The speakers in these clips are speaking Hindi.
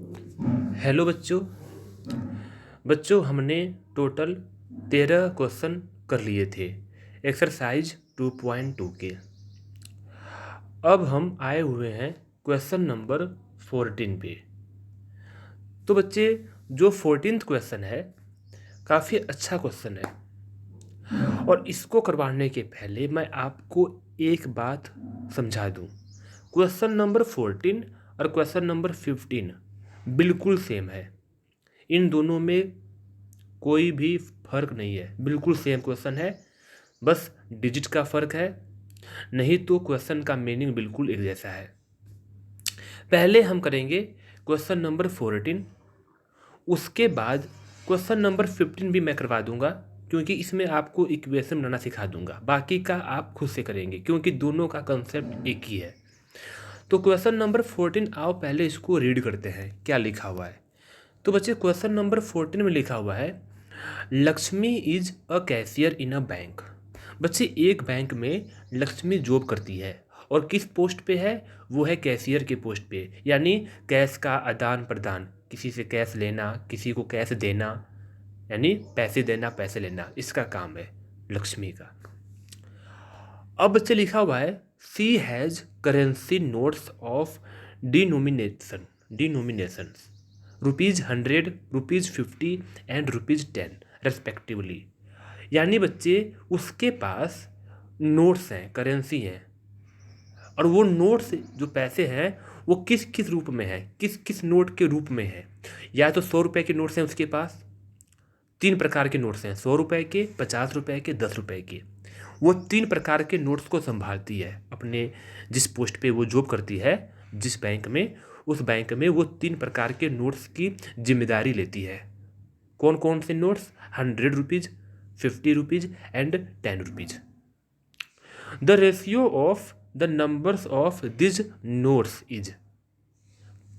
हेलो बच्चों। बच्चों हमने टोटल 13 क्वेश्चन कर लिए थे एक्सरसाइज 2.2 के। अब हम आए हुए हैं क्वेश्चन नंबर 14 पे। तो बच्चे जो 14th क्वेश्चन है काफ़ी अच्छा क्वेश्चन है और इसको करवाने के पहले मैं आपको एक बात समझा दूं। क्वेश्चन नंबर 14 और क्वेश्चन नंबर 15 बिल्कुल सेम है। इन दोनों में कोई भी फर्क नहीं है, बिल्कुल सेम क्वेश्चन है, बस डिजिट का फर्क है, नहीं तो क्वेश्चन का मीनिंग बिल्कुल एक जैसा है। पहले हम करेंगे क्वेश्चन नंबर 14, उसके बाद क्वेश्चन नंबर 15 भी मैं करवा दूंगा क्योंकि इसमें आपको इक्वेशन बनाना सिखा दूंगा। बाकी का आप खुद से करेंगे क्योंकि दोनों का कंसेप्ट एक ही है। तो क्वेश्चन नंबर 14 आओ पहले इसको रीड करते हैं क्या लिखा हुआ है। तो बच्चे क्वेश्चन नंबर 14 में लिखा हुआ है Lakshmi is a cashier in a bank. बच्चे एक बैंक में लक्ष्मी जॉब करती है और किस पोस्ट पे है? वो है कैशियर के पोस्ट पे, यानी कैश का आदान प्रदान, किसी से कैश लेना, किसी को कैश देना, यानी पैसे देना पैसे लेना, इसका काम है लक्ष्मी का। अब बच्चे लिखा हुआ है she has currency notes of denomination ₹100, ₹50 and ₹10 respectively. यानी बच्चे उसके पास नोट्स हैं, करेंसी हैं, और वो नोट्स जो पैसे हैं वो किस किस रूप में है, किस किस नोट के रूप में है। या तो 100 रुपये के नोट्स हैं उसके पास, 3 प्रकार के नोट्स हैं, 100 रुपये के, 50 रुपये के, 10 रुपये के। वो 3 प्रकार के नोट्स को संभालती है अपने जिस पोस्ट पे वो जॉब करती है, जिस बैंक में, उस बैंक में वो 3 प्रकार के नोट्स की जिम्मेदारी लेती है। कौन कौन से notes? ₹100, ₹50 and ₹10। The ratio of the numbers of this notes is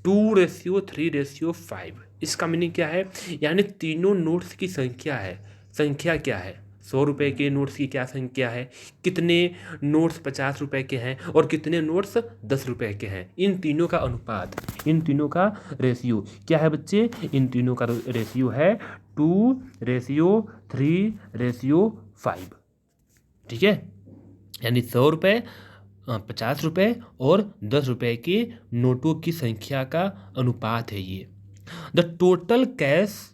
2:3:5। इसका मीनिंग क्या है? यानी तीनों नोट्स की संख्या है, संख्या क्या है? 100 रुपये के नोट्स की क्या संख्या है, कितने नोट्स 50 रुपये के हैं और कितने नोट्स 10 रुपये के हैं, इन तीनों का अनुपात, इन तीनों का रेशियो क्या है बच्चे? इन तीनों का रेशियो है 2:3:5। ठीक है, यानी 100 रुपये, 50 रुपये और 10 रुपये के नोटों की संख्या का अनुपात है ये। The total cash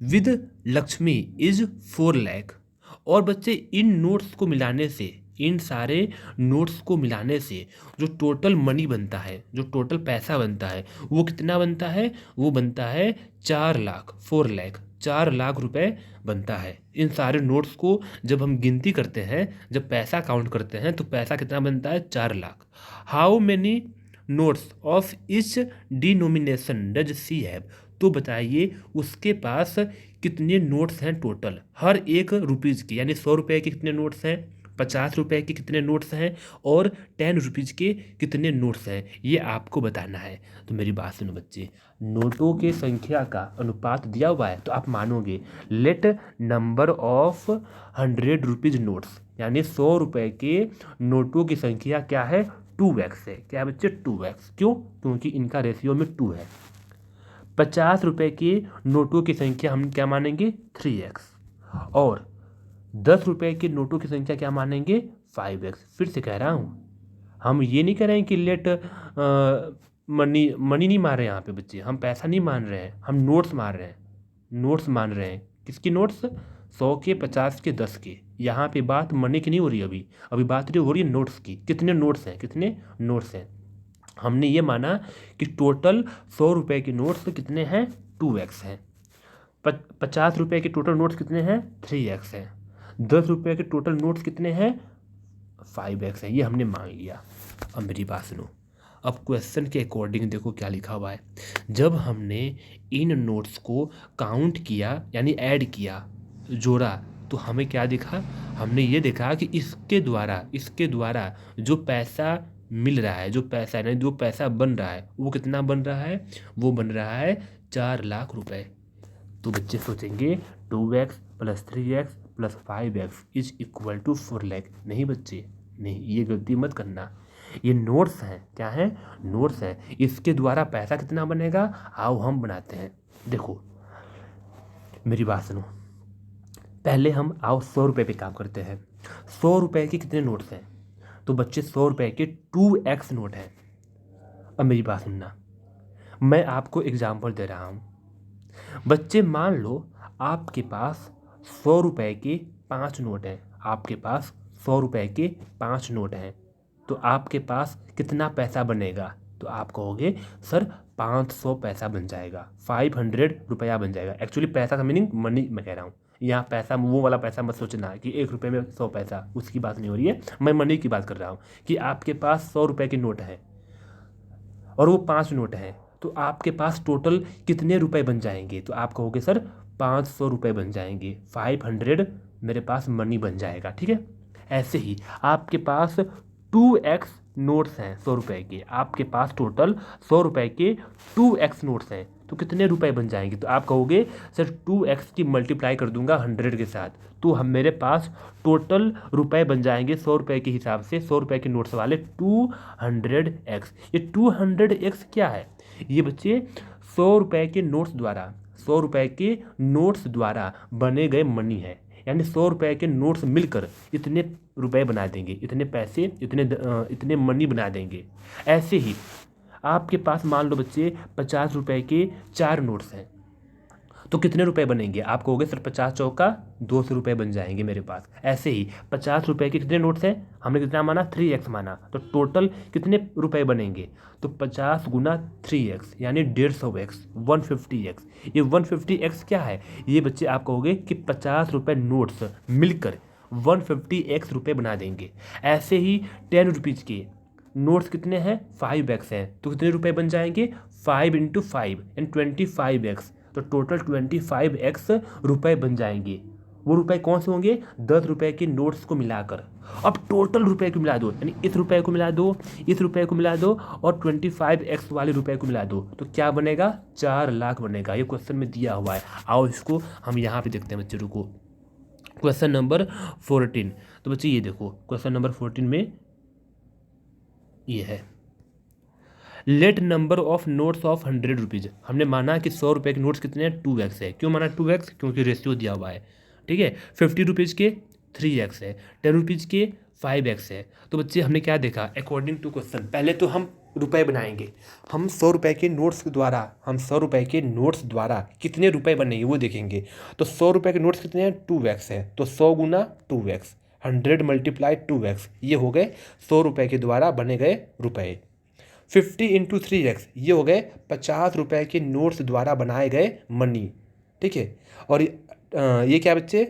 with Lakshmi is 4 lakh. और बच्चे इन नोट्स को मिलाने से, इन सारे नोट्स को मिलाने से जो टोटल मनी बनता है, जो टोटल पैसा बनता है, वो कितना बनता है? वो बनता है 4 लाख, 4 लाख, 4 लाख रुपए बनता है। इन सारे नोट्स को जब हम गिनती करते हैं, जब पैसा काउंट करते हैं, तो पैसा कितना बनता है? 4 lakh. How many notes of each denomination does she have. तो बताइए उसके पास कितने नोट्स हैं टोटल, हर एक रुपीज़ के, यानी 100 रुपये के कितने नोट्स हैं, 50 रुपये के कितने नोट्स हैं और 10 रुपीज़ के कितने नोट्स हैं, ये आपको बताना है। तो मेरी बात सुनो बच्चे, नोटों के संख्या का अनुपात दिया हुआ है तो आप मानोगे late number of 100 rupees notes, यानी 100 रुपये के नोटों की संख्या क्या है? 2x है। क्या है बच्चे? 2x। क्यों? क्योंकि इनका रेशियो में 2 है। 50 रुपये के नोटों की संख्या हम क्या मानेंगे? 3x। और 10 रुपये के नोटों की संख्या क्या मानेंगे? 5x। फिर से कह रहा हूँ, हम ये नहीं कह रहे हैं कि लेट मनी नहीं मार रहे हैं यहाँ पे बच्चे, हम पैसा नहीं मान रहे हैं, हम नोट्स मार रहे हैं, नोट्स मान रहे हैं। किसकी नोट्स? 100 के, 50 के, 10 के। यहाँ पे बात मनी की नहीं हो रही, अभी बात हो रही है नोट्स की। कितने नोट्स हैं, कितने नोट्स हैं? हमने ये माना कि टोटल 100 रुपये के नोट्स कितने हैं? 2x हैं। 50 रुपये के टोटल नोट्स कितने हैं? 3x हैं। 10 रुपये के टोटल नोट्स कितने हैं? 5x है। ये हमने मान लिया। अब मेरी बात सुनो, अब क्वेश्चन के अकॉर्डिंग देखो क्या लिखा हुआ है। जब हमने इन नोट्स को काउंट किया, यानी ऐड किया, जोड़ा, तो हमें क्या दिखा? हमने ये देखा कि इसके द्वारा जो पैसा मिल रहा है, जो पैसा यानी जो पैसा बन रहा है, वो कितना बन रहा है? वो बन रहा है 4 लाख रुपए। तो बच्चे सोचेंगे 2x + 3x + 5x is equal to 4 lakh. नहीं बच्चे, नहीं, ये गलती मत करना। ये नोट्स हैं, क्या हैं? नोट्स हैं। इसके द्वारा पैसा कितना बनेगा, आओ हम बनाते हैं। देखो मेरी बात सुनो, पहले हम आओ 100 रुपये पे काम करते हैं। 100 रुपये के कितने नोट्स हैं? तो बच्चे 100 रुपये के 2x नोट हैं। अब मेरी बात सुनना, मैं आपको एग्जाम्पल दे रहा हूँ। बच्चे मान लो आपके पास 100 रुपये के 5 नोट हैं। आपके पास 100 रुपये के 5 नोट हैं, तो आपके पास कितना पैसा बनेगा? तो आप कहोगे सर 500 पैसा बन जाएगा, 500 रुपया बन जाएगा। एक्चुअली पैसा का मीनिंग मनी मैं कह रहा हूँ। यहाँ पैसा वो वाला पैसा मत सोचना कि 1 रुपये में 100 पैसा, उसकी बात नहीं हो रही है। मैं मनी की बात कर रहा हूँ कि आपके पास 100 रुपये के नोट हैं और वो 5 नोट हैं, तो आपके पास टोटल कितने रुपए बन जाएंगे? तो आप कहोगे सर 500 रुपये बन जाएंगे, 500 मेरे पास मनी बन जाएगा। ठीक है, ऐसे ही आपके पास 2x नोट्स हैं 100 रुपये के। आपके पास टोटल 100 रुपये के 2x नोट्स हैं, तो कितने रुपए बन जाएंगे? तो आप कहोगे सर 2x की मल्टीप्लाई कर दूंगा 100 के साथ, तो हम मेरे पास टोटल रुपए बन जाएंगे 100 रुपये के हिसाब से, 100 रुपये के नोट्स वाले 200x। ये 200x क्या है? ये बच्चे 100 रुपये के नोट्स द्वारा, 100 रुपये के नोट्स द्वारा बने गए मनी है। यानी 100 रुपये के नोट्स मिलकर इतने रुपए बना देंगे, इतने पैसे, इतने मनी बना देंगे। ऐसे ही आपके पास मान लो बच्चे 50 रुपये के 4 नोट्स हैं, तो कितने रुपए बनेंगे? आप कहोगे सर 50 चौका 200 रुपये बन जाएंगे मेरे पास। ऐसे ही 50 रुपये के कितने नोट्स हैं? हमने कितना माना? 3x माना, तो टोटल कितने रुपए बनेंगे? तो 50 गुना 3x यानी 150x, 150x। ये 150x क्या है? ये बच्चे आप कहोगे कि 50 रुपये नोट्स मिलकर 150x रुपये बना देंगे। ऐसे ही 10 रुपीज़ के नोट्स कितने हैं? 5x हैं, तो कितने रुपए बन जाएंगे? 5 × 5 यानी 25x, तो टोटल 25x रुपए बन जाएंगे। वो रुपए कौन से होंगे? 10 रुपए के नोट्स को मिलाकर। अब टोटल रुपए को मिला दो, यानी इस रुपए को मिला दो, इस रुपए को मिला दो और 25x वाले रुपए को मिला दो, तो क्या बनेगा? 4 लाख बनेगा। ये क्वेश्चन में दिया हुआ है। आओ इसको हम यहाँ पे देखते हैं बच्चे, रुको। Question number 14। तो बच्चे ये देखो क्वेश्चन नंबर 14 में ये है, late number of notes of 100 rupees. हमने माना कि 100 रुपये के नोट्स कितने हैं? 2x है। क्यों माना 2x? क्योंकि रेशियो दिया हुआ है। ठीक है, 50 रुपीज़ के 3x है, 10 रुपीज़ के 5x है। तो बच्चे हमने क्या देखा? अकॉर्डिंग टू क्वेश्चन पहले तो हम रुपए बनाएंगे। हम 100 रुपये के नोट्स द्वारा, हम 100 रुपये के नोट्स द्वारा कितने रुपए बनेंगे वो देखेंगे। तो 100 रुपये के नोट्स कितने हैं? 2x है, तो 100 गुना 2x, 100 मल्टीप्लाई 2x, ये हो गए 100 रुपये के द्वारा बने गए रुपए। 50 × 3x, ये हो गए 50 रुपये के नोट्स द्वारा बनाए गए मनी। ठीक है, और ये क्या बच्चे?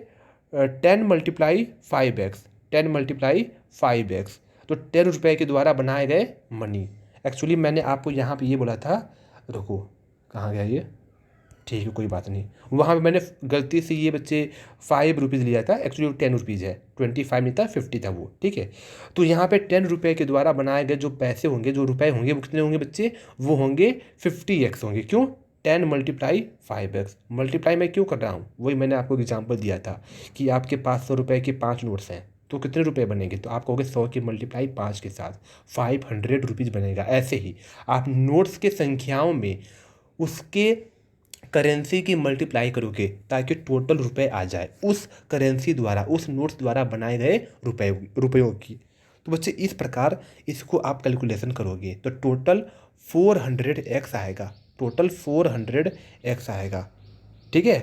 10 मल्टीप्लाई 5x, 10 मल्टीप्लाई 5x, तो 10 रुपये के द्वारा बनाए गए मनी। एक्चुअली मैंने आपको यहाँ पे ये बोला था, रुको कहाँ गया ये? ठीक है, कोई बात नहीं। वहाँ पे मैंने गलती से ये बच्चे 5 रुपीज़ लिया था, एक्चुअली 10 रुपीज़ है, 25 नहीं था, 50 था वो। ठीक है, तो यहाँ पे 10 रुपये के द्वारा बनाए गए जो पैसे होंगे, जो रुपए होंगे, वो कितने होंगे बच्चे? वो होंगे 50x होंगे। क्यों? 10 मल्टीप्लाई 5x। मल्टीप्लाई मैं क्यों कर रहा हूँ? वही मैंने आपको एग्जाम्पल दिया था कि आपके पास 100 रुपये के 5 नोट्स हैं, तो कितने रुपए बनेंगे? तो आप कहोगे 100 की मल्टीप्लाई 5 के साथ 500 रुपीज़ बनेगा। ऐसे ही आप नोट्स के संख्याओं में उसके करेंसी की मल्टीप्लाई करोगे ताकि टोटल रुपए आ जाए उस करेंसी द्वारा, उस नोट्स द्वारा बनाए गए रुपयों की। तो बच्चे इस प्रकार इसको आप कैलकुलेशन करोगे तो टोटल 400x आएगा, टोटल 400x आएगा। ठीक है,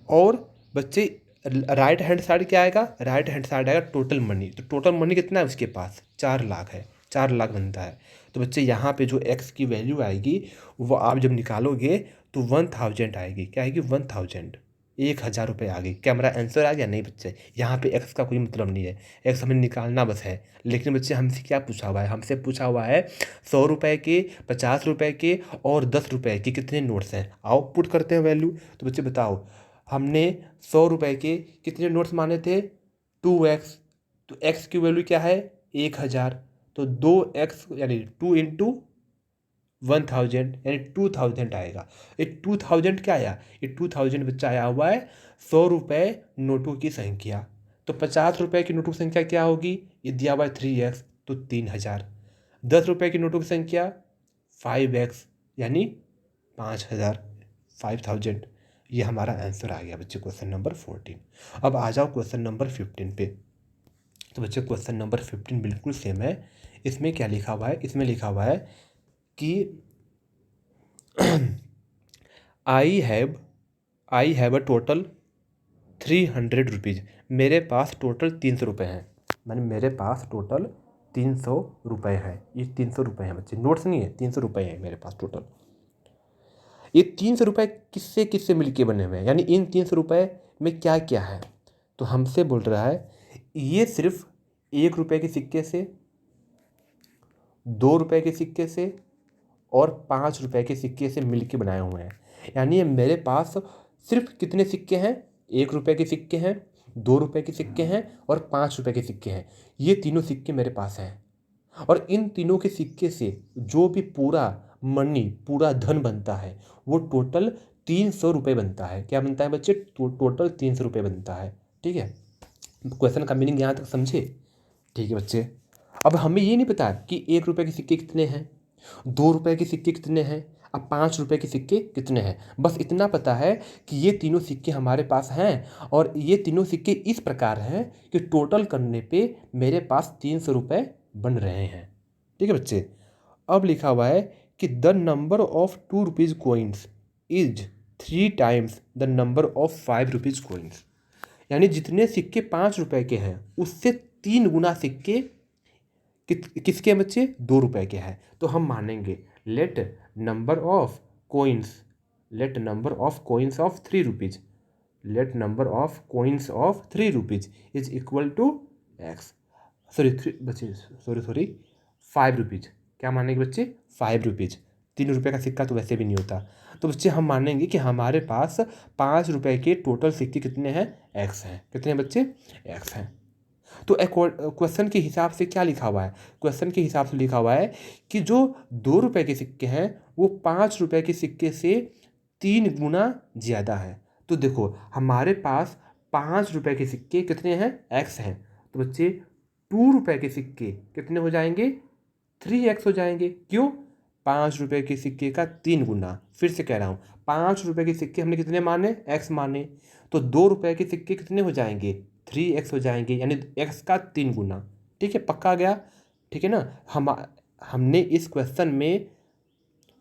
और बच्चे राइट हैंड साइड क्या आएगा? राइट हैंड साइड आएगा टोटल मनी। तो टोटल मनी कितना है उसके पास? 4 लाख है, 4 लाख बनता है। तो बच्चे यहाँ पे जो x की वैल्यू आएगी वो आप जब निकालोगे तो 1000 आएगी। क्या आएगी? 1000, 1000 रुपये आ गई। क्या हमारा आंसर आ गया? नहीं बच्चे, यहाँ पे x का कोई मतलब नहीं है, x हमें निकालना बस है। लेकिन बच्चे हमसे क्या पूछा हुआ है? हमसे पूछा हुआ है 100 रुपये के, 50 रुपये के और 10 रुपये के कितने नोट्स हैं। आओ पुट करते हैं वैल्यू। तो बच्चे बताओ, हमने 100 रुपये के कितने नोट्स माने थे? 2x, तो x की वैल्यू क्या है? 1000, तो 2x यानी 2 × 1000 यानी 2000 आएगा। ये 2000 क्या आया? ये 2000 बच्चा आया हुआ है 100 रुपये नोटों की संख्या। तो 50 रुपये की नोटों की संख्या क्या होगी? ये दिया हुआ है 3x, तो 3000। 10 रुपये की नोटों की संख्या 5x यानी 5,000, 5,000। ये हमारा आंसर आ गया बच्चे क्वेश्चन नंबर 14। अब आ जाओ क्वेश्चन नंबर 15 पे। तो बच्चे क्वेश्चन नंबर 15 बिल्कुल सेम है। इसमें क्या लिखा हुआ है? इसमें लिखा हुआ है कि I have a total 300 rupees. मेरे पास टोटल 300 रुपये हैं। मैंने मेरे पास टोटल 300 रुपये हैं। ये 300 रुपये हैं बच्चे, नोट्स नहीं है, 300 रुपये हैं मेरे पास टोटल। ये 300 रुपये किससे किससे मिलके बने हुए हैं, यानी इन 300 रुपये में क्या क्या है? तो हमसे बोल रहा है ये सिर्फ 1 रुपये के सिक्के से, 2 रुपये के सिक्के से और 5 रुपये के सिक्के से मिलके बनाए हुए हैं। यानी ये मेरे पास सिर्फ कितने सिक्के हैं? 1 रुपये के सिक्के हैं, 2 रुपये के सिक्के हैं और 5 रुपये के सिक्के हैं। ये तीनों सिक्के मेरे पास हैं और इन तीनों के सिक्के से जो भी पूरा मनी, पूरा धन बनता है वो टोटल 300 रुपये बनता है। क्या बनता है बच्चे? टोटल 300 रुपये बनता है। ठीक है, क्वेश्चन का मीनिंग यहाँ तक समझे? ठीक है बच्चे, अब हमें ये नहीं पता कि 1 रुपये के सिक्के कितने हैं, 2 रुपये के सिक्के कितने हैं, अब 5 रुपये के सिक्के कितने हैं। बस इतना पता है कि ये तीनों सिक्के हमारे पास हैं और ये तीनों सिक्के इस प्रकार हैं कि टोटल करने पे मेरे पास 300 रुपये बन रहे हैं। ठीक है बच्चे, अब लिखा हुआ है कि the number of 2 rupees coins is 3 times the number of 5 rupees coins. यानी जितने सिक्के 5 रुपये के हैं उससे 3 गुना सिक्के किसके हैं बच्चे? 2 रुपये के हैं। तो हम मानेंगे let number of coins of 3 rupees, let number of coins of 3 rupees is equal to x. Sorry 5 rupees. क्या मानेंगे बच्चे? 5 रुपीज़। 3 रुपये का सिक्का तो वैसे भी नहीं होता। तो बच्चे हम मानेंगे कि हमारे पास 5 रुपये के टोटल सिक्के कितने हैं? एक्स हैं। कितने हैं बच्चे? एक्स हैं। तो क्वेश्चन के हिसाब से क्या लिखा हुआ है? क्वेश्चन के हिसाब से लिखा हुआ है कि जो 2 रुपये के सिक्के हैं वो 5 रुपये के सिक्के से 3 गुना ज़्यादा है। तो देखो हमारे पास 5 रुपये के सिक्के कितने हैं? एक्स हैं। तो बच्चे 2 रुपये के सिक्के कितने हो जाएंगे? 3x हो जाएंगे। क्यों? 5 रुपये के सिक्के का 3 गुना। फिर से कह रहा हूँ, 5 रुपये के सिक्के हमने कितने माने? एक्स माने। तो 2 रुपये के सिक्के कितने हो जाएंगे? 3x हो जाएंगे, यानी x का 3 गुना। ठीक है, पक्का गया? ठीक है ना। हमने इस क्वेश्चन में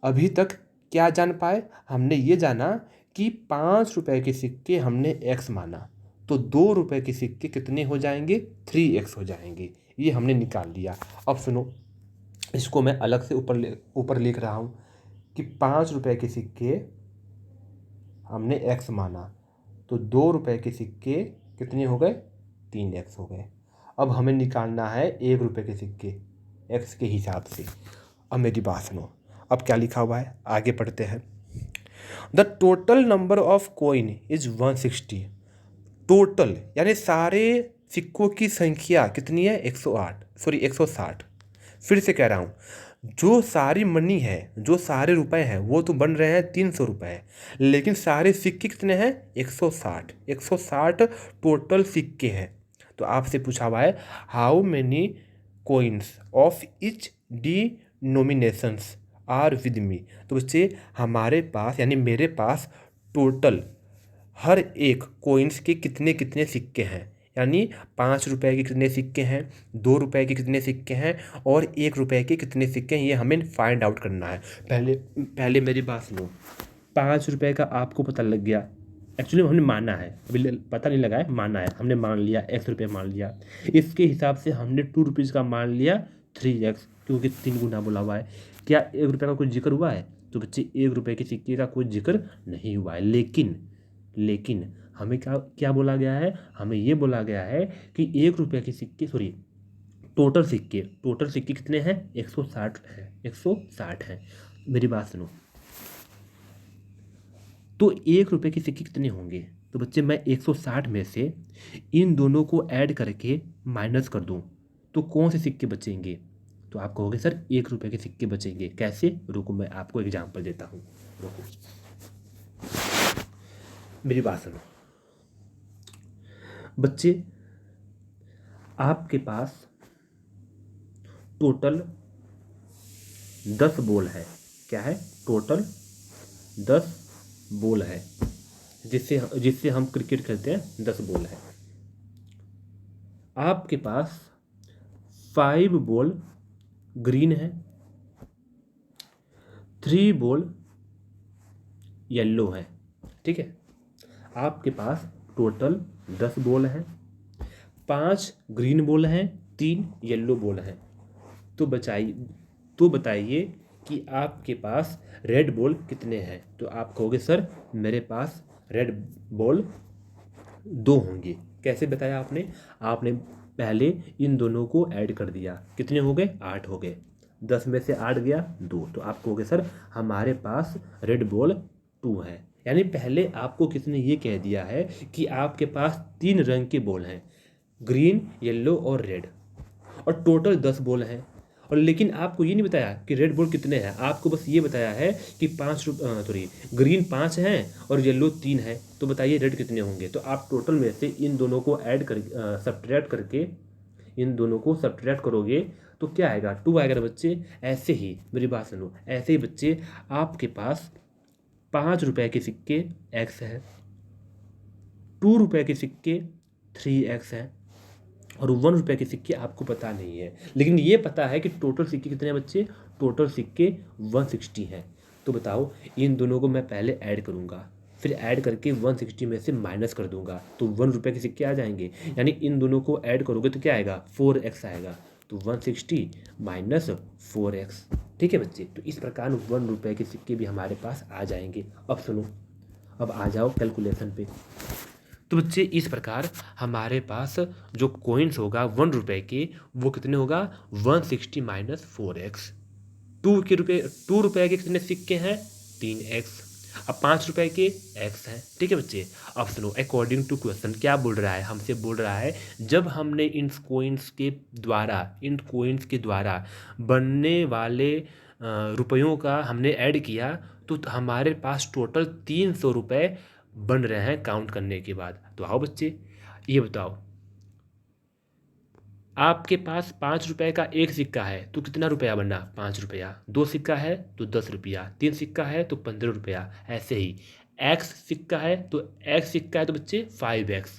अभी तक क्या जान पाए? हमने ये जाना कि 5 रुपये के सिक्के हमने x माना, तो 2 रुपये के सिक्के कितने हो जाएंगे? 3x हो जाएंगे। ये हमने निकाल लिया। अब सुनो, इसको मैं अलग से ऊपर लिख रहा हूँ कि 5 रुपये के सिक्के हमने x माना, तो 2 रुपये के सिक्के कितने हो गए? 3x हो गए। अब हमें निकालना है 1 रुपये के सिक्के x के हिसाब से। अब मेरी बात सुनो, अब क्या लिखा हुआ है? आगे पढ़ते हैं। The total number of coin is 160। Total यानी सारे सिक्कों की संख्या कितनी है? 160। फिर से कह रहा हूँ, जो सारी मनी है, जो सारे रुपए हैं वो तो बन रहे हैं 300 रुपये, लेकिन सारे सिक्के कितने हैं? 160 टोटल सिक्के हैं। तो आपसे पूछा हुआ है how many coins of each denominations are with me. तो बच्चे हमारे पास यानी मेरे पास टोटल हर एक कोइंस के कितने कितने सिक्के हैं, यानी 5 रुपये के कितने सिक्के हैं, 2 रुपये के कितने सिक्के हैं और 1 रुपये के कितने सिक्के हैं, ये हमें फाइंड आउट करना है। पहले मेरी बात सुनो। 5 रुपये का आपको पता लग गया, एक्चुअली हमने माना है, अभी पता नहीं लगा है, माना है, हमने मान लिया 1 रुपये मान लिया। इसके हिसाब से हमने 2 रुपीज़ का मान लिया 3x, क्योंकि 3 गुना बोला हुआ है। क्या 1 रुपये का कोई जिक्र हुआ है? तो बच्चे 1 रुपये के सिक्के का कोई जिक्र नहीं हुआ है। लेकिन हमें क्या बोला गया है? हमें ये बोला गया है कि 1 रुपये के सिक्के टोटल सिक्के कितने हैं? 160 है, 160 है। मेरी बात सुनो, तो 1 रुपये के सिक्के कितने होंगे? तो बच्चे मैं 160 में से इन दोनों को ऐड करके माइनस कर दूं तो कौन से सिक्के बचेंगे? तो आप कहोगे सर 1 रुपये के सिक्के बचेंगे कैसे? रुको मैं आपको एग्जाम्पल देता हूँ। रुको, मेरी बात सुनो। बच्चे आपके पास टोटल 10 बॉल है। क्या है? टोटल 10 बॉल है, जिससे जिससे हम क्रिकेट खेलते हैं, 10 बॉल है। आपके पास 5 बॉल ग्रीन है, 3 बॉल येलो है। ठीक है, आपके पास टोटल 10 बॉल हैं, 5 ग्रीन बॉल हैं, 3 येलो बॉल हैं। तो बताइए कि आपके पास रेड बॉल कितने हैं? तो आप कहोगे सर मेरे पास रेड बॉल 2 होंगे। कैसे बताया आपने? आपने पहले इन दोनों को ऐड कर दिया, कितने हो गए? 8 हो गए। 10 में से 8 गया 2, तो आप कहोगे सर हमारे पास रेड बॉल 2 है। यानी पहले आपको किसने ये कह दिया है कि आपके पास 3 रंग के बॉल हैं, ग्रीन, येलो और रेड, और टोटल 10 बॉल हैं। और लेकिन आपको ये नहीं बताया कि रेड बॉल कितने हैं, आपको बस ये बताया है कि ग्रीन 5 हैं और येलो 3 है। तो बताइए रेड कितने होंगे? तो आप टोटल में से इन दोनों को ऐड कर सब्ट्रैक्ट करके इन दोनों को सब्ट्रैक्ट करोगे तो क्या आएगा? 2 आएगा ना बच्चे। ऐसे ही मेरी बात सुनो, ऐसे ही बच्चे आपके पास 5 रुपए के सिक्के एक्स है, 2 रुपए के सिक्के 3x है, और 1 रुपए के सिक्के आपको पता नहीं है, लेकिन ये पता है कि टोटल सिक्के कितने हैं बच्चे? टोटल सिक्के 160 हैं। तो बताओ, इन दोनों को मैं पहले ऐड करूंगा, फिर ऐड करके 160 में से माइनस कर दूंगा, तो 1 रुपए के सिक्के आ जाएंगे। यानी इन दोनों को ऐड करोगे तो क्या आएगा? 4x आएगा। तो 160 माइनस 4x। ठीक है बच्चे, तो इस प्रकार 1 रुपए के सिक्के भी हमारे पास आ जाएंगे। अब सुनो, अब आ जाओ कैलकुलेशन पे। तो बच्चे इस प्रकार हमारे पास जो कॉइन्स होगा 1 रुपए के, वो कितने होगा? 160 माइनस 4x। 2 रुपए के कितने सिक्के हैं? 3x। अब 5 रुपए के x हैं। ठीक है बच्चे, अब सुनो, अकॉर्डिंग टू क्वेश्चन क्या बोल रहा है? हमसे बोल रहा है जब हमने इन कोइंस के द्वारा बनने वाले रुपयों का हमने ऐड किया, तो हमारे पास टोटल 300 रुपये बन रहे हैं काउंट करने के बाद। तो आओ बच्चे, ये बताओ, आपके पास 5 रुपए का एक सिक्का है तो कितना रुपया बना? 5 रुपया। 2 सिक्का है तो 10 रुपया। 3 सिक्का है तो 15 रुपया। ऐसे ही एक्स सिक्का है तो बच्चे 5x।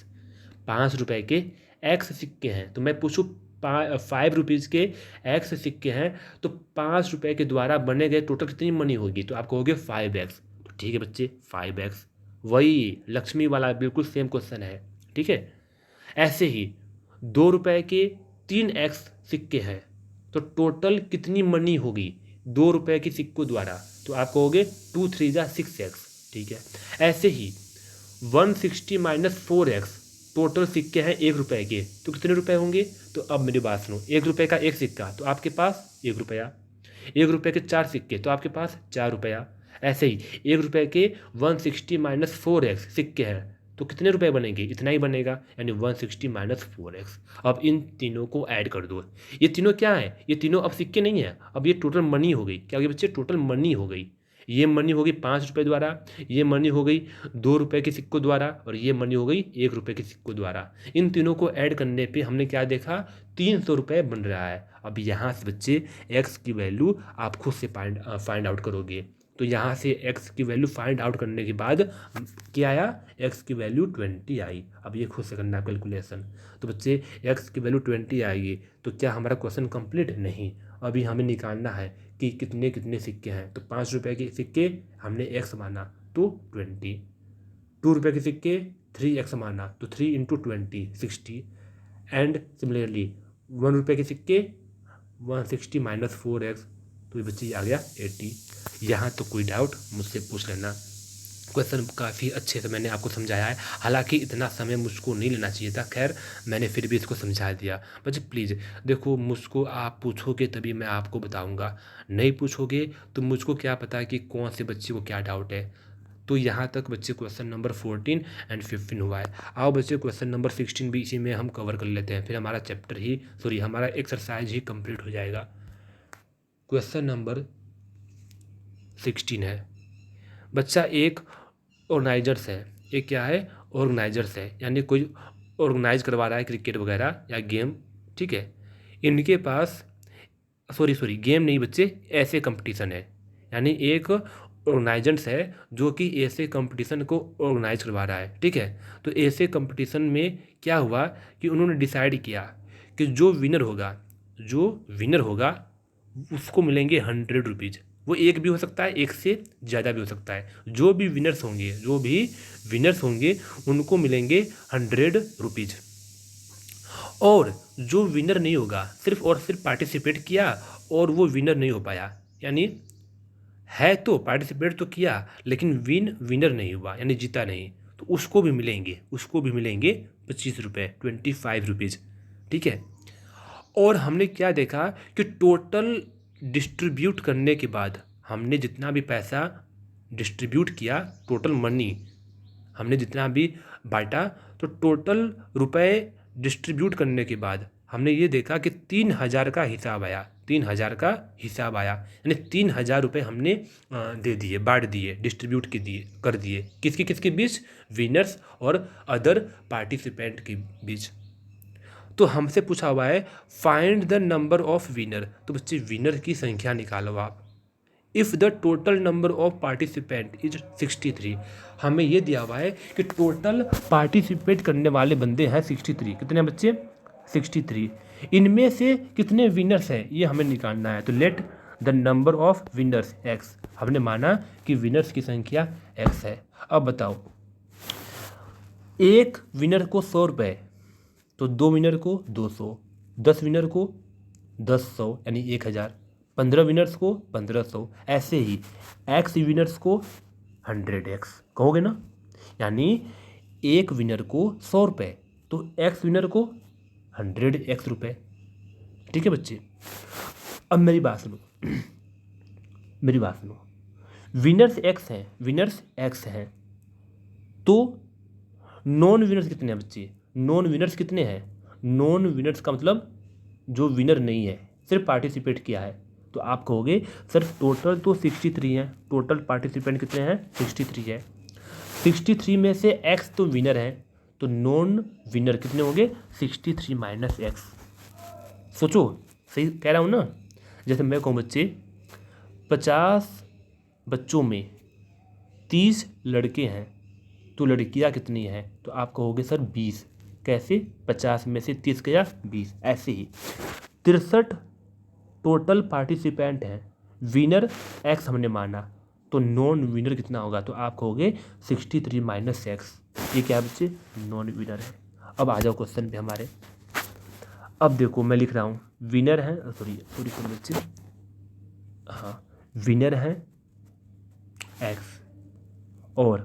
5 रुपए के एक्स सिक्के हैं, तो मैं पूछूँ 5 रुपीज़ के एक्स सिक्के हैं, तो 5 रुपए के द्वारा बने गए टोटल कितनी मनी होगी? तो आप कहोगे 5x। तो ठीक है बच्चे, 5x वही लक्ष्मी वाला बिल्कुल सेम क्वेश्चन है। ठीक है, ऐसे ही 2 रुपए के 3x सिक्के हैं, तो टोटल कितनी मनी होगी 2 रुपए के सिक्कों द्वारा? तो आप कहोगे 2 3 जा 6x। ठीक है, ऐसे ही 160 माइनस 4x, टोटल सिक्के हैं 1 रुपए के, तो कितने रुपए होंगे? तो अब मेरी बात सुनो, 1 रुपए का एक सिक्का तो आपके पास 1 रुपया, 1 रुपए के 4 सिक्के तो आपके पास 4 रुपया। ऐसे ही 1 रुपए के 160 माइनस 4x सिक्के हैं, तो कितने रुपए बनेंगे? इतना ही बनेगा, यानी 160 माइनस 4x। अब इन तीनों को ऐड कर दो। ये तीनों क्या है? ये तीनों अब सिक्के नहीं है, अब ये टोटल मनी हो गई। क्या हो गई बच्चे? टोटल मनी हो गई। ये मनी होगी 5 रुपये द्वारा, ये मनी हो गई 2 रुपए के सिक्कों द्वारा, और ये मनी हो गई 1 रुपए के सिक्कों द्वारा। इन तीनों को ऐड करने पे हमने क्या देखा? 300 रुपये बन रहा है। अब यहाँ से बच्चे x की वैल्यू आप खुद से फाइंड आउट करोगे। तो यहाँ से x की वैल्यू फाइंड आउट करने के बाद क्या आया? x की वैल्यू 20 आई। अब ये खुद से करना कैलकुलेशन। तो बच्चे x की वैल्यू 20 आएगी, तो क्या हमारा क्वेश्चन कंप्लीट? नहीं, अभी हमें निकालना है कि कितने कितने सिक्के हैं। तो 5 रुपए के सिक्के हमने x माना तो 20, 2 रुपए के सिक्के 3x माना तो 3 इंटू 20 60, एंड सिमिलरली 1 रुपए के सिक्के 160 माइनस 4x, तो ये बच्चे आ गया 80। यहाँ तो कोई डाउट मुझसे पूछ लेना। क्वेश्चन काफ़ी अच्छे से मैंने आपको समझाया है, हालांकि इतना समय मुझको नहीं लेना चाहिए था, खैर मैंने फिर भी इसको समझा दिया। बच्चे प्लीज़ देखो, मुझको आप पूछोगे तभी मैं आपको बताऊंगा, नहीं पूछोगे तो मुझको क्या पता कि कौन से बच्चे को क्या डाउट है। तो यहाँ तक बच्चे क्वेश्चन नंबर 14 एंड 15 हुआ है। आओ बच्चे क्वेश्चन नंबर 16 भी इसी में हम कवर कर लेते हैं, फिर हमारा एक्सरसाइज ही कंप्लीट हो जाएगा। क्वेश्चन नंबर 16 है, बच्चा एक ऑर्गेनाइजर्स है। एक क्या है? ऑर्गेनाइजर्स है, यानी कोई ऑर्गेनाइज करवा रहा है क्रिकेट वगैरह या गेम। ठीक है, इनके पास सॉरी गेम नहीं बच्चे, ऐसे कंपटीशन है, यानी एक ऑर्गेनाइजेंस है जो कि ऐसे कंपटीशन को ऑर्गेनाइज करवा रहा है, ठीक है। तो ऐसे कंपटीशन में क्या हुआ कि उन्होंने डिसाइड किया कि जो विनर होगा उसको मिलेंगे 100 रुपीज़। वो एक भी हो सकता है, एक से ज़्यादा भी हो सकता है। जो भी विनर्स होंगे उनको मिलेंगे 100 रुपीज़। और जो विनर नहीं होगा, सिर्फ और सिर्फ पार्टिसिपेट किया और वो विनर नहीं हो पाया, यानी है तो पार्टिसिपेट तो किया लेकिन विनर नहीं हुआ, यानी जीता नहीं, तो उसको भी मिलेंगे 25 रुपये, 25 रुपीज़, ठीक है। और हमने क्या देखा कि टोटल डिस्ट्रीब्यूट करने के बाद हमने जितना भी पैसा डिस्ट्रीब्यूट किया, टोटल मनी हमने जितना भी बांटा, तो टोटल रुपए डिस्ट्रीब्यूट करने के बाद हमने ये देखा कि 3,000 का हिसाब आया, 3,000 का हिसाब आया, यानी 3,000 रुपये हमने दे दिए, बांट दिए, डिस्ट्रीब्यूट कर दिए किसके बीच, विनर्स और अदर पार्टिसिपेंट के बीच। तो हमसे पूछा हुआ है find the number of winner, तो बच्चे विनर की संख्या निकालो आप। If the total number of participant is 63, हमें ये दिया हुआ है कि टोटल पार्टिसिपेट करने वाले बंदे हैं 63। कितने बच्चे, 63। इनमें से कितने विनर्स हैं ये हमें निकालना है। तो let the number of winners x, हमने माना कि विनर्स की संख्या एक्स है। अब बताओ, एक विनर को 100 रुपये, तो 2 विनर को 200, 10 विनर को 1000 यानी 1000, 15 विनर्स को 1500, ऐसे ही एक्स विनर्स को 100x कहोगे ना, यानी एक विनर को 100 रुपये तो एक्स विनर को 100x रुपये, ठीक है बच्चे। अब मेरी बात सुनो विनर्स एक्स हैं, तो नॉन विनर्स कितने हैं बच्चे, नॉन विनर्स कितने हैं, नॉन विनर्स का मतलब जो विनर नहीं है, सिर्फ पार्टिसिपेट किया है। तो आप कहोगे सर टोटल तो 63 है, टोटल पार्टिसिपेंट कितने हैं, 63 है। 63 में से x तो विनर है, तो नॉन विनर कितने होंगे, 63 माइनस एक्स। सोचो, सही कह रहा हूँ ना। जैसे मैं कहूँ बच्चे 50 बच्चों में 30 लड़के हैं, तो लड़कियां कितनी हैं, तो आप कहोगे सर 20। कैसे, 50 में से 30 गया 20। ऐसे ही 63 टोटल पार्टिसिपेंट हैं, विनर एक्स हमने माना, तो नॉन विनर कितना होगा, तो आप कहोगे 63 माइनस एक्स। ये क्या बच्चे, नॉन विनर है। अब आ जाओ क्वेश्चन पे हमारे। अब देखो मैं लिख रहा हूँ विनर है, सॉरी बच्चे, हाँ विनर है एक्स और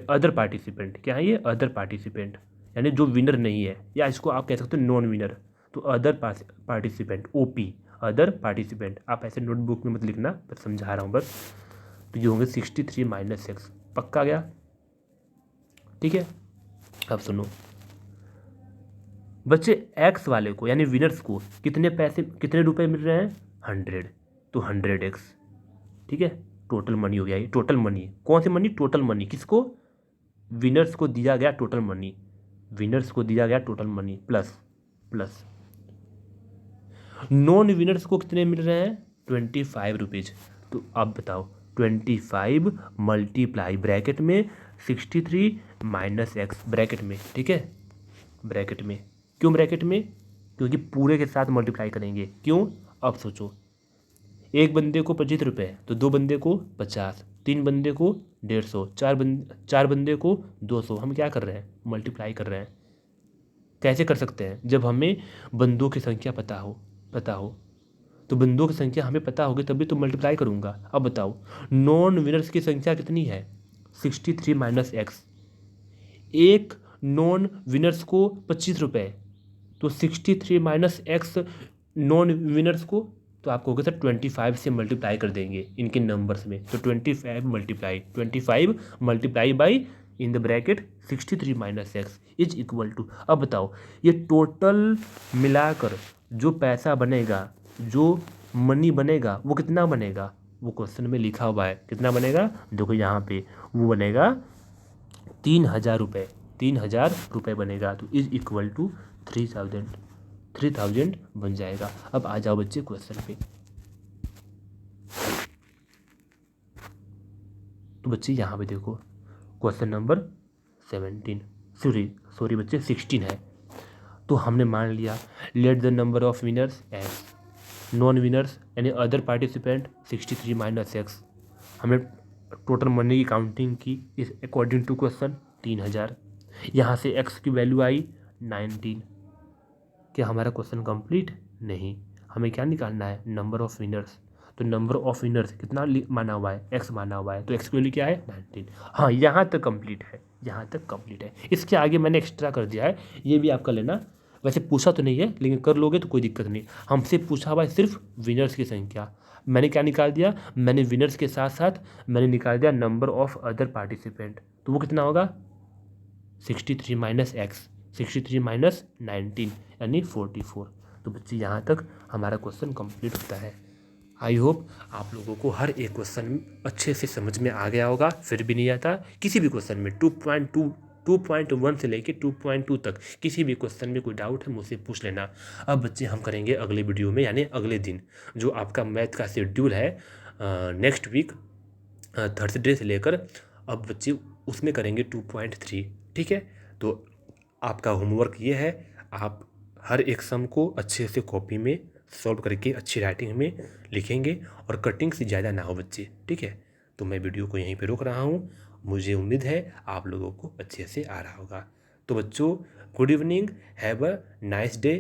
अदर पार्टिसिपेंट, क्या है ये, अदर पार्टिसिपेंट, यानी जो विनर नहीं है, या इसको आप कह सकते हो नॉन विनर। तो other participant, OP, other participant, आप ऐसे नोटबुक में मत लिखना, मैं समझा रहा हूँ बस। तो ये होंगे 63 माइनस एक्स, पक्का गया, ठीक है। अब सुनो बच्चे, एक्स वाले को यानी विनर्स को कितने रुपए मिल रहे हैं, 100, तो 100x, ठीक है। टोटल मनी हो गया ये, टोटल मनी, कौन सी मनी, टोटल मनी, किसको, विनर्स को दिया गया total money, plus non winners को कितने मिल रहे हैं, 25 रुपीज़। तो अब बताओ 25 मल्टीप्लाई ब्रैकेट में 63 माइनस एक्स ब्रैकेट में, ठीक है, ब्रैकेट में। क्यों ब्रैकेट में, क्योंकि पूरे के साथ मल्टीप्लाई करेंगे। क्यों, अब सोचो, एक बंदे को 25 रुपये, तो 2 बंदे को 50, 3 बंदे को 150, 4 बंदे को 200। हम क्या कर रहे हैं, मल्टीप्लाई कर रहे हैं। कैसे कर सकते हैं, जब हमें बंदों की संख्या पता हो, तो बंदों की संख्या हमें पता होगी तभी तो मल्टीप्लाई करूँगा। अब बताओ नॉन विनर्स की संख्या कितनी है, 63 माइनस एक्स। एक नॉन विनर्स को 25 रुपये, तो 63 माइनस एक्स नॉन विनर्स को, तो आप कहोगे सर 25 से मल्टीप्लाई कर देंगे इनके नंबर्स में। तो 25 multiply by in the bracket 63 minus x is equal to. अब बताओ ये टोटल मिलाकर जो पैसा बनेगा, जो मनी बनेगा, वो कितना बनेगा, वो क्वेश्चन में लिखा हुआ है। कितना बनेगा, देखो यहाँ पे वो बनेगा 3,000 रुपये, 3,000 रुपये बनेगा। तो इज इक्वल टू 3,000, 3000 बन जाएगा। अब आ जाओ बच्चे क्वेश्चन पे। तो बच्चे यहाँ पे देखो क्वेश्चन नंबर 17 सॉरी बच्चे 16 है। तो हमने मान लिया let the number of winners S, non winners यानी अदर पार्टिसिपेंट 63 माइनस एक्स। हमने टोटल मनी की काउंटिंग की इस अकॉर्डिंग टू क्वेश्चन 3000। यहाँ से एक्स की वैल्यू आई 19। क्या हमारा क्वेश्चन कंप्लीट? नहीं, हमें क्या निकालना है? Number of winners. तो नंबर ऑफ विनर्स कितना माना हुआ है? एक्स माना हुआ है, तो एक्स की वैल्यू क्या है? 19। हाँ, यहाँ तक कंप्लीट है, यहाँ तक कंप्लीट है। इसके आगे मैंने एक्स्ट्रा कर दिया है, ये भी आप कर लेना। वैसे पूछा तो नहीं है, लेकिन कर लोगे तो कोई दिक्कत नहीं। हमसे पूछा हुआ है सिर्फ विनर्स की संख्या। मैंने क्या निकाल दिया? मैंने विनर्स के साथ साथ मैंने निकाल दिया नंबर ऑफ अदर पार्टिसिपेंट। तो वो कितना होगा? 63 माइनस एक्स, 63 माइनस 19 यानी 44। तो बच्चे यहाँ तक हमारा क्वेश्चन कंप्लीट होता है। आई होप आप लोगों को हर एक क्वेश्चन अच्छे से समझ में आ गया होगा। फिर भी नहीं आता किसी भी क्वेश्चन में 2.1 से लेके 2.2 तक किसी भी क्वेश्चन में कोई डाउट है मुझसे पूछ लेना। अब बच्चे हम करेंगे अगले वीडियो में यानी अगले दिन जो आपका मैथ का शेड्यूल है नेक्स्ट वीक थर्सडे से लेकर, अब बच्चे उसमें करेंगे 2.3। ठीक है, तो आपका होमवर्क ये है, आप हर एक सम को अच्छे से कॉपी में सॉल्व करके अच्छी राइटिंग में लिखेंगे और कटिंग से ज़्यादा ना हो बच्चे। ठीक है, तो मैं वीडियो को यहीं पे रोक रहा हूँ। मुझे उम्मीद है आप लोगों को अच्छे से आ रहा होगा। तो बच्चों good evening, have a nice day.